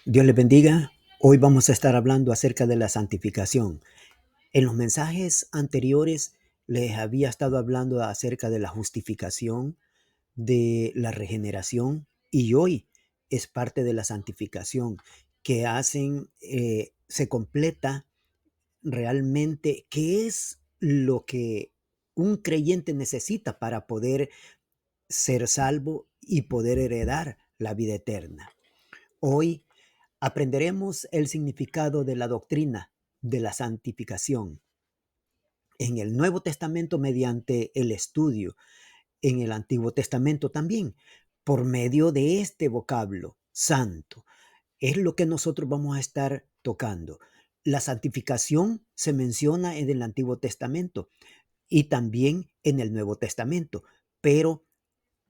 Dios les bendiga. Hoy vamos a estar hablando acerca de la santificación. En los mensajes anteriores les había estado hablando acerca de la justificación, de la regeneración y hoy es parte de la santificación que se completa realmente qué es lo que un creyente necesita para poder ser salvo y poder heredar la vida eterna. Hoy aprenderemos el significado de la doctrina de la santificación en el Nuevo Testamento mediante el estudio, en el Antiguo Testamento también, por medio de este vocablo santo. Es lo que nosotros vamos a estar tocando. La santificación se menciona en el Antiguo Testamento y también en el Nuevo Testamento, pero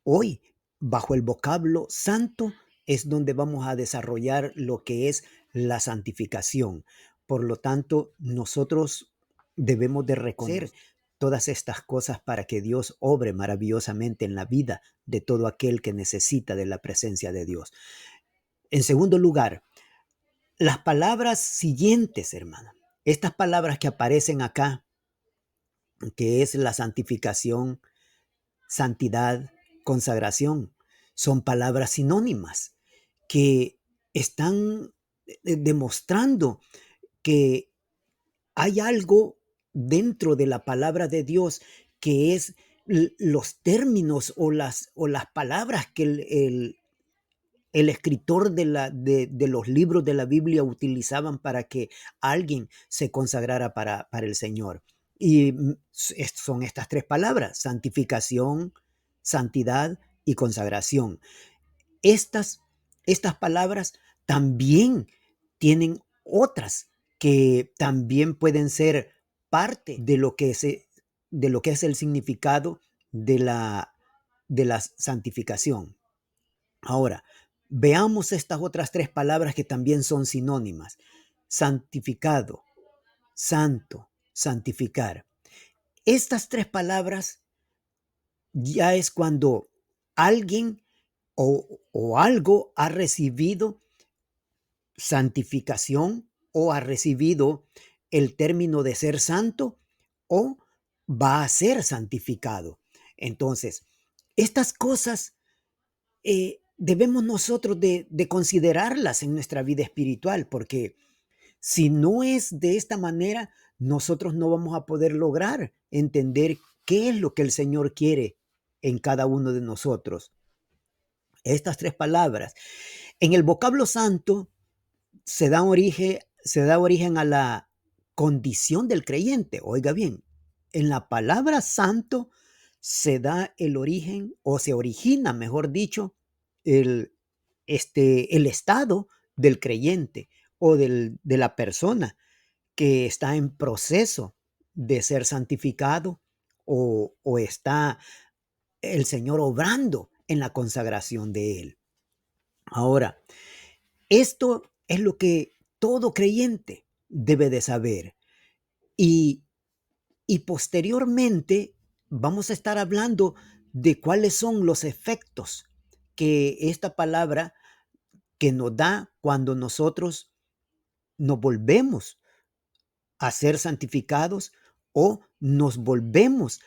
hoy, bajo el vocablo santo, es donde vamos a desarrollar lo que es la santificación. Por lo tanto, nosotros debemos de reconocer todas estas cosas para que Dios obre maravillosamente en la vida de todo aquel que necesita de la presencia de Dios. En segundo lugar, las palabras siguientes, hermana. Estas palabras que aparecen acá, que es la santificación, santidad, consagración, son palabras sinónimas que están demostrando que hay algo dentro de la palabra de Dios que es los términos o las palabras que el escritor de los libros de la Biblia utilizaban para que alguien se consagrara para el Señor. Y son estas tres palabras: santificación, santidad y consagración. Estas, estas palabras también tienen otras que también pueden ser parte de lo que es el significado de la santificación. Ahora, veamos estas otras tres palabras que también son sinónimas: santificado, santo, santificar. Estas tres palabras ya es cuando alguien o algo ha recibido santificación o ha recibido el término de ser santo o va a ser santificado. Entonces, estas cosas debemos nosotros de considerarlas en nuestra vida espiritual, porque si no es de esta manera, nosotros no vamos a poder lograr entender qué es lo que el Señor quiere en cada uno de nosotros. Estas tres palabras. En el vocablo santo se da origen a la condición del creyente. Oiga bien, en la palabra santo se da el origen, o se origina, mejor dicho, el, el estado del creyente o de la persona que está en proceso de ser santificado o está el Señor obrando en la consagración de él. Ahora, esto es lo que todo creyente debe de saber. Y, y posteriormente vamos a estar hablando de cuáles son los efectos que esta palabra que nos da cuando nosotros nos volvemos a ser santificados o nos volvemos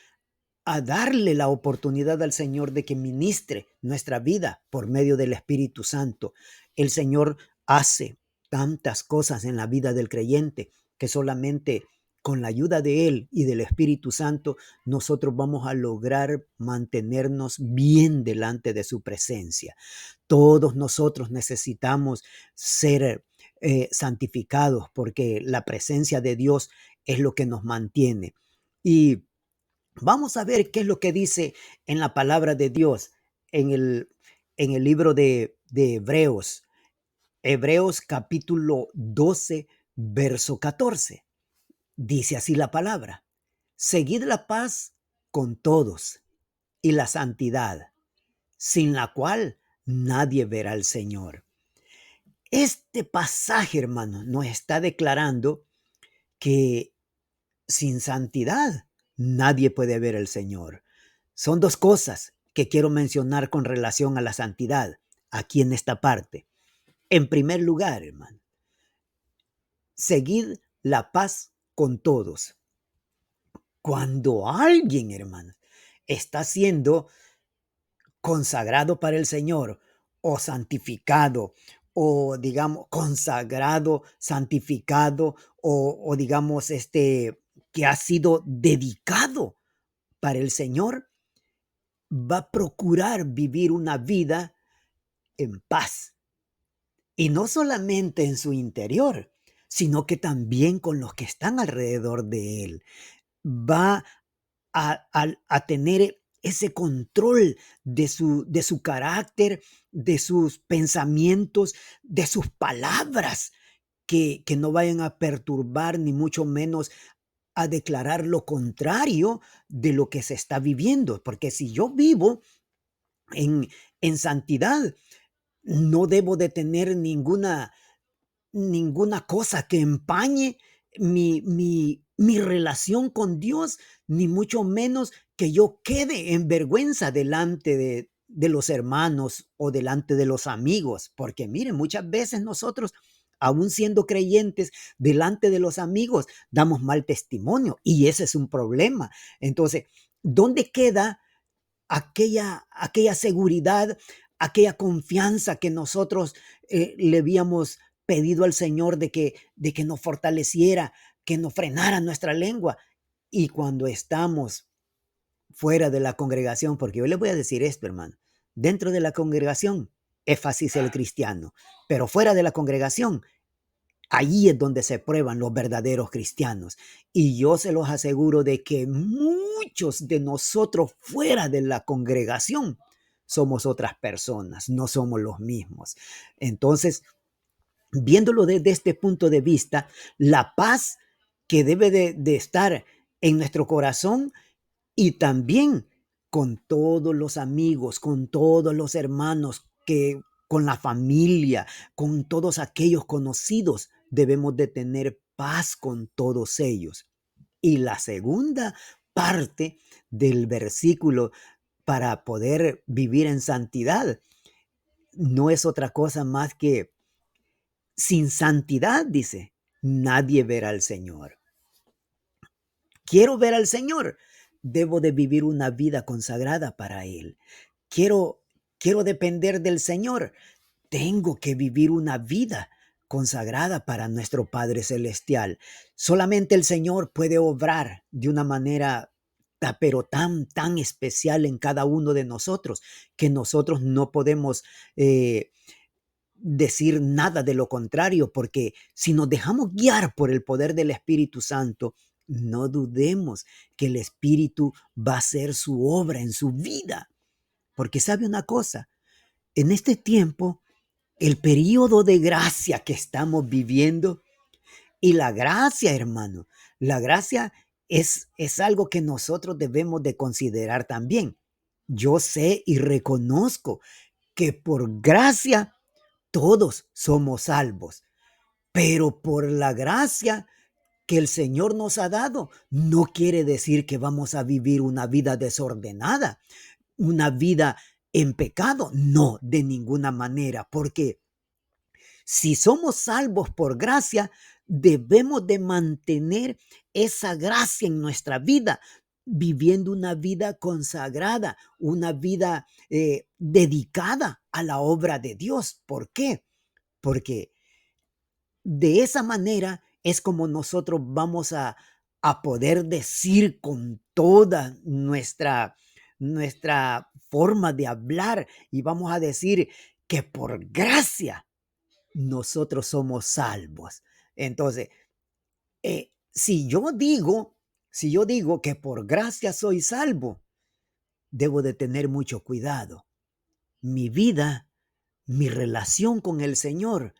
a darle la oportunidad al Señor de que ministre nuestra vida por medio del Espíritu Santo. El Señor hace tantas cosas en la vida del creyente que solamente con la ayuda de Él y del Espíritu Santo nosotros vamos a lograr mantenernos bien delante de su presencia. Todos nosotros necesitamos ser santificados, porque la presencia de Dios es lo que nos mantiene. Y vamos a ver qué es lo que dice en la palabra de Dios en el libro de Hebreos. Hebreos capítulo 12, verso 14. Dice así la palabra: seguid la paz con todos y la santidad, sin la cual nadie verá al Señor. Este pasaje, hermano, nos está declarando que sin santidad nadie puede ver al Señor. Son dos cosas que quiero mencionar con relación a la santidad aquí en esta parte. En primer lugar, hermano, seguid la paz con todos. Cuando alguien, hermano, está siendo consagrado para el Señor o santificado o digamos consagrado, santificado o digamos que ha sido dedicado para el Señor, va a procurar vivir una vida en paz. Y no solamente en su interior, sino que también con los que están alrededor de él. Va a tener ese control de su carácter, de sus pensamientos, de sus palabras, que no vayan a perturbar ni mucho menos a declarar lo contrario de lo que se está viviendo. Porque si yo vivo en, en santidad, no debo de tener ninguna cosa que empañe mi relación con Dios, ni mucho menos que yo quede en vergüenza delante de los hermanos o delante de los amigos. Porque miren, muchas veces nosotros, aún siendo creyentes, delante de los amigos, damos mal testimonio y ese es un problema. Entonces, ¿dónde queda aquella seguridad, aquella confianza que nosotros le habíamos pedido al Señor de que nos fortaleciera, que nos frenara nuestra lengua? Y cuando estamos fuera de la congregación, porque yo les voy a decir esto, hermano, dentro de la congregación es fácil ser cristiano, pero fuera de la congregación, allí es donde se prueban los verdaderos cristianos. Y yo se los aseguro de que muchos de nosotros fuera de la congregación somos otras personas, no somos los mismos. Entonces, viéndolo desde este punto de vista, la paz que debe de estar en nuestro corazón y también con todos los amigos, con todos los hermanos, que con la familia, con todos aquellos conocidos, debemos de tener paz con todos ellos. Y la segunda parte del versículo para poder vivir en santidad no es otra cosa más que sin santidad, dice, nadie verá al Señor. Quiero ver al Señor, debo de vivir una vida consagrada para Él. Quiero, quiero depender del Señor, tengo que vivir una vida consagrada para nuestro Padre Celestial. Solamente el Señor puede obrar de una manera pero tan especial en cada uno de nosotros, que nosotros no podemos decir nada de lo contrario, porque si nos dejamos guiar por el poder del Espíritu Santo, no dudemos que el Espíritu va a hacer su obra en su vida. Porque sabe una cosa, en este tiempo, el periodo de gracia que estamos viviendo, y la gracia, hermano, la gracia es algo que nosotros debemos de considerar también. Yo sé y reconozco que por gracia todos somos salvos, pero por la gracia que el Señor nos ha dado, no quiere decir que vamos a vivir una vida desordenada, una vida en pecado. No, de ninguna manera, porque si somos salvos por gracia, debemos de mantener esa gracia en nuestra vida, viviendo una vida consagrada, una vida dedicada a la obra de Dios. ¿Por qué? Porque de esa manera es como nosotros vamos a poder decir con toda nuestra forma de hablar y vamos a decir que por gracia nosotros somos salvos. Entonces, si yo digo que por gracia soy salvo, debo de tener mucho cuidado. Mi vida, mi relación con el Señor,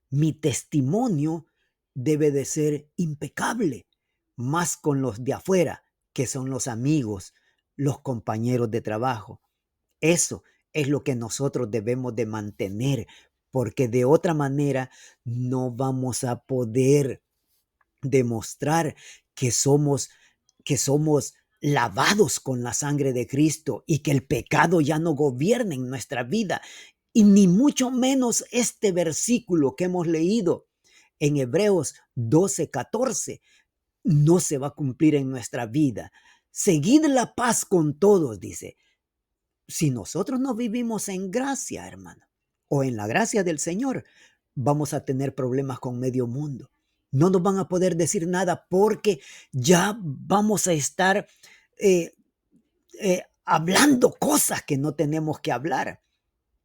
mi testimonio debe de ser impecable, más con los de afuera, que son los amigos, los compañeros de trabajo. Eso es lo que nosotros debemos de mantener, porque de otra manera no vamos a poder demostrar que somos lavados con la sangre de Cristo y que el pecado ya no gobierna en nuestra vida Y ni mucho menos este versículo que hemos leído en Hebreos 12:14 no se va a cumplir en nuestra vida. Seguid la paz con todos, dice. Si nosotros no vivimos en gracia, hermano, o en la gracia del Señor, vamos a tener problemas con medio mundo. No nos van a poder decir nada porque ya vamos a estar hablando cosas que no tenemos que hablar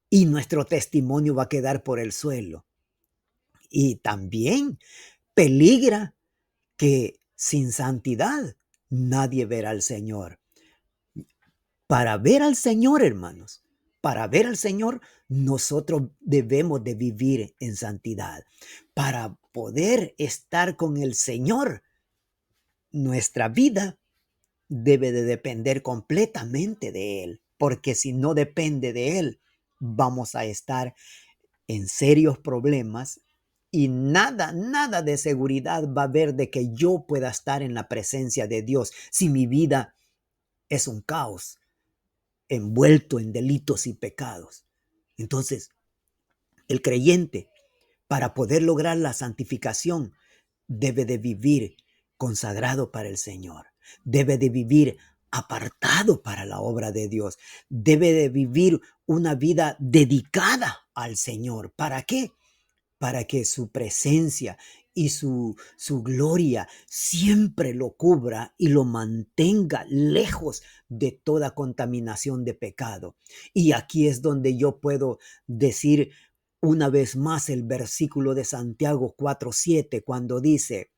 y nuestro testimonio va a quedar por el suelo. Y también peligra que sin santidad nadie verá al Señor. Para ver al Señor, hermanos, para ver al Señor, nosotros debemos de vivir en santidad. Para poder estar con el Señor, nuestra vida debe de depender completamente de Él, porque si no depende de Él, vamos a estar en serios problemas y nada de seguridad va a haber de que yo pueda estar en la presencia de Dios si mi vida es un caos, envuelto en delitos y pecados. Entonces, el creyente, para poder lograr la santificación, debe de vivir consagrado para el Señor, debe de vivir apartado para la obra de Dios, debe de vivir una vida dedicada al Señor. ¿Para qué? Para que su presencia y su gloria siempre lo cubra y lo mantenga lejos de toda contaminación de pecado. Y aquí es donde yo puedo decir una vez más el versículo de Santiago 4:7, cuando dice: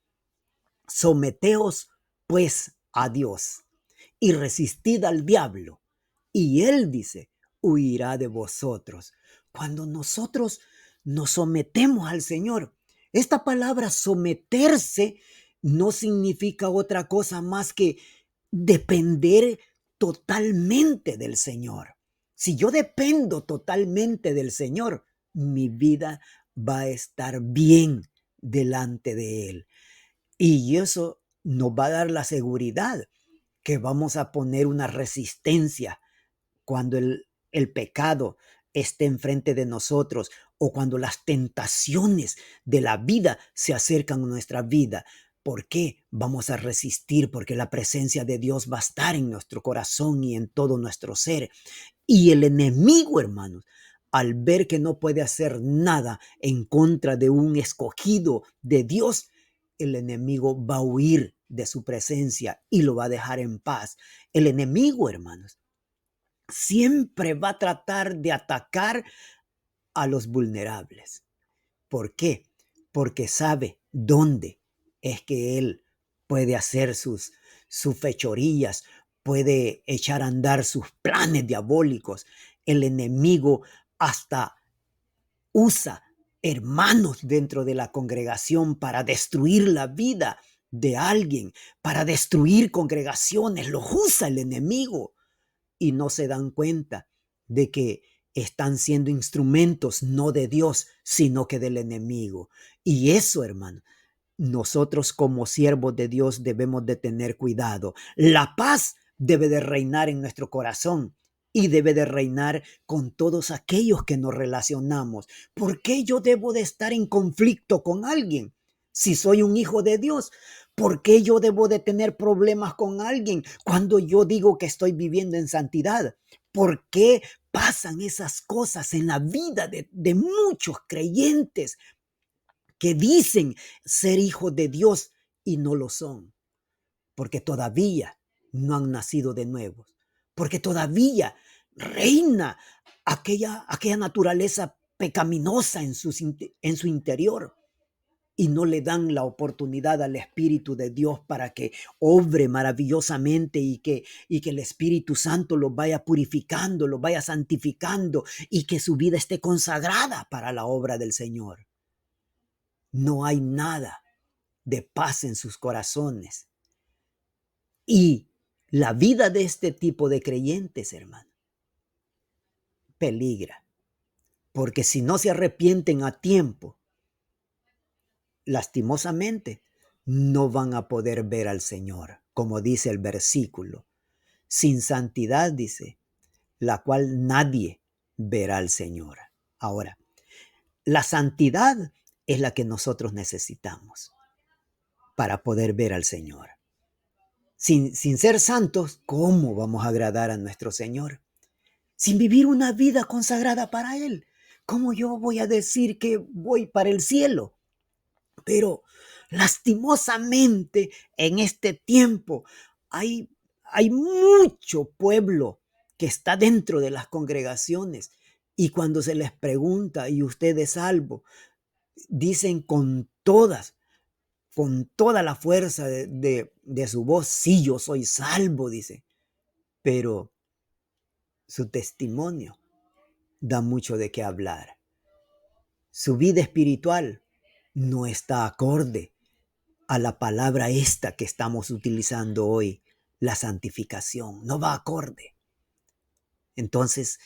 someteos pues a Dios y resistid al diablo, y él, dice, huirá de vosotros. Cuando nosotros nos sometemos al Señor, esta palabra someterse no significa otra cosa más que depender totalmente del Señor. Si yo dependo totalmente del Señor, mi vida va a estar bien delante de Él. Y eso nos va a dar la seguridad que vamos a poner una resistencia cuando el pecado esté enfrente de nosotros o cuando las tentaciones de la vida se acercan a nuestra vida. ¿Por qué? Vamos a resistir porque la presencia de Dios va a estar en nuestro corazón y en todo nuestro ser. Y el enemigo, hermanos, al ver que no puede hacer nada en contra de un escogido de Dios, el enemigo va a huir de su presencia y lo va a dejar en paz. El enemigo, hermanos, siempre va a tratar de atacar a los vulnerables. ¿Por qué? Porque sabe dónde es que él puede hacer sus fechorías, puede echar a andar sus planes diabólicos. El enemigo hasta usa hermanos dentro de la congregación para destruir la vida de alguien, para destruir congregaciones. Los usa el enemigo y no se dan cuenta de que están siendo instrumentos no de Dios, sino que del enemigo. Y eso, hermano, nosotros como siervos de Dios debemos de tener cuidado. La paz debe de reinar en nuestro corazón y debe de reinar con todos aquellos que nos relacionamos. ¿Por qué yo debo de estar en conflicto con alguien? Si soy un hijo de Dios, ¿por qué yo debo de tener problemas con alguien cuando yo digo que estoy viviendo en santidad? ¿Por qué pasan esas cosas en la vida de muchos creyentes que dicen ser hijos de Dios y no lo son? Porque todavía no han nacido de nuevo, porque todavía reina aquella naturaleza pecaminosa en su interior y no le dan la oportunidad al Espíritu de Dios para que obre maravillosamente y que el Espíritu Santo los vaya purificando, los vaya santificando y que su vida esté consagrada para la obra del Señor. No hay nada de paz en sus corazones. Y la vida de este tipo de creyentes, hermano, peligra. Porque si no se arrepienten a tiempo, lastimosamente, no van a poder ver al Señor, como dice el versículo. Sin santidad, dice, la cual nadie verá al Señor. Ahora, la santidad es la que nosotros necesitamos para poder ver al Señor. Sin ser santos, ¿cómo vamos a agradar a nuestro Señor? Sin vivir una vida consagrada para Él. ¿Cómo yo voy a decir que voy para el cielo? Pero lastimosamente en este tiempo hay, hay mucho pueblo que está dentro de las congregaciones y cuando se les pregunta, ¿y usted es salvo? Dicen con toda la fuerza de su voz, sí, yo soy salvo, dice. Pero su testimonio da mucho de qué hablar. Su vida espiritual no está acorde a la palabra esta que estamos utilizando hoy, la santificación. No va acorde. Entonces,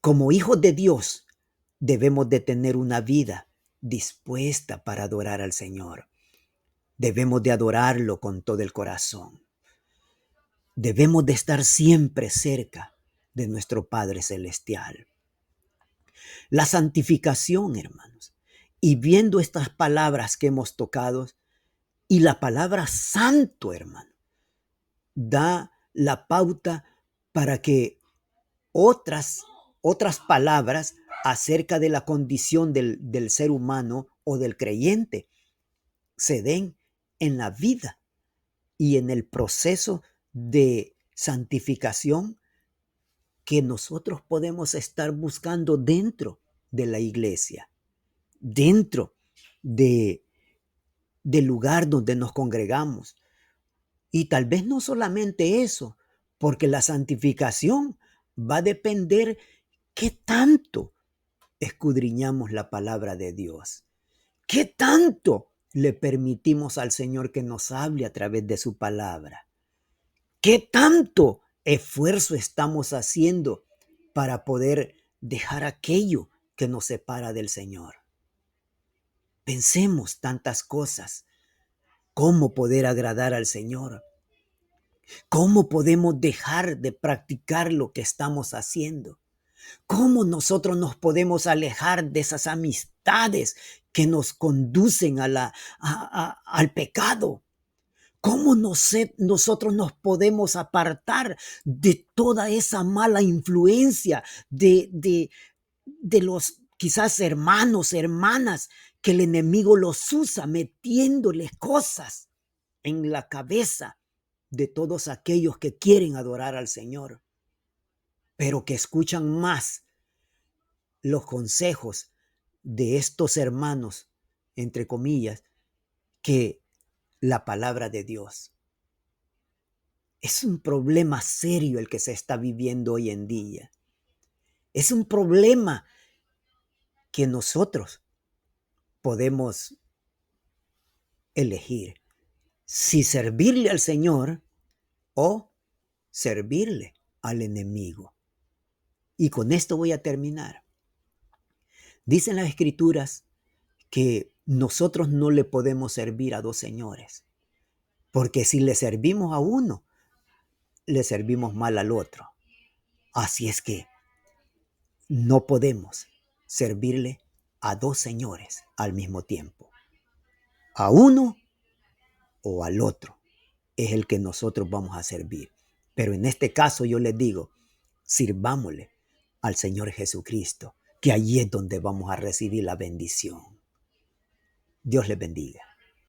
como hijos de Dios, debemos de tener una vida dispuesta para adorar al Señor. Debemos de adorarlo con todo el corazón. Debemos de estar siempre cerca de nuestro Padre Celestial. La santificación, hermanos. Y viendo estas palabras que hemos tocado, y la palabra santo, hermano, da la pauta para que otras palabras acerca de la condición del ser humano o del creyente se den en la vida y en el proceso de santificación que nosotros podemos estar buscando dentro de la iglesia, dentro de, del lugar donde nos congregamos. Y tal vez no solamente eso, porque la santificación va a depender qué tanto escudriñamos la palabra de Dios, qué tanto le permitimos al Señor que nos hable a través de su palabra, qué tanto esfuerzo estamos haciendo para poder dejar aquello que nos separa del Señor. Pensemos tantas cosas, cómo poder agradar al Señor. ¿Cómo podemos dejar de practicar lo que estamos haciendo? ¿Cómo nosotros nos podemos alejar de esas amistades que nos conducen al pecado? ¿Cómo nosotros nos podemos apartar de toda esa mala influencia de los quizás hermanos, hermanas, que el enemigo los usa metiéndoles cosas en la cabeza de todos aquellos que quieren adorar al Señor, pero que escuchan más los consejos de estos hermanos, entre comillas, que la palabra de Dios? Es un problema serio el que se está viviendo hoy en día. Es un problema que nosotros podemos elegir si servirle al Señor o servirle al enemigo. Y con esto voy a terminar. Dicen las Escrituras que nosotros no le podemos servir a dos señores, porque si le servimos a uno, le servimos mal al otro. Así es que no podemos servirle a dos señores al mismo tiempo. A uno o al otro es el que nosotros vamos a servir. Pero en este caso yo les digo, sirvámosle al Señor Jesucristo, que allí es donde vamos a recibir la bendición. Dios les bendiga.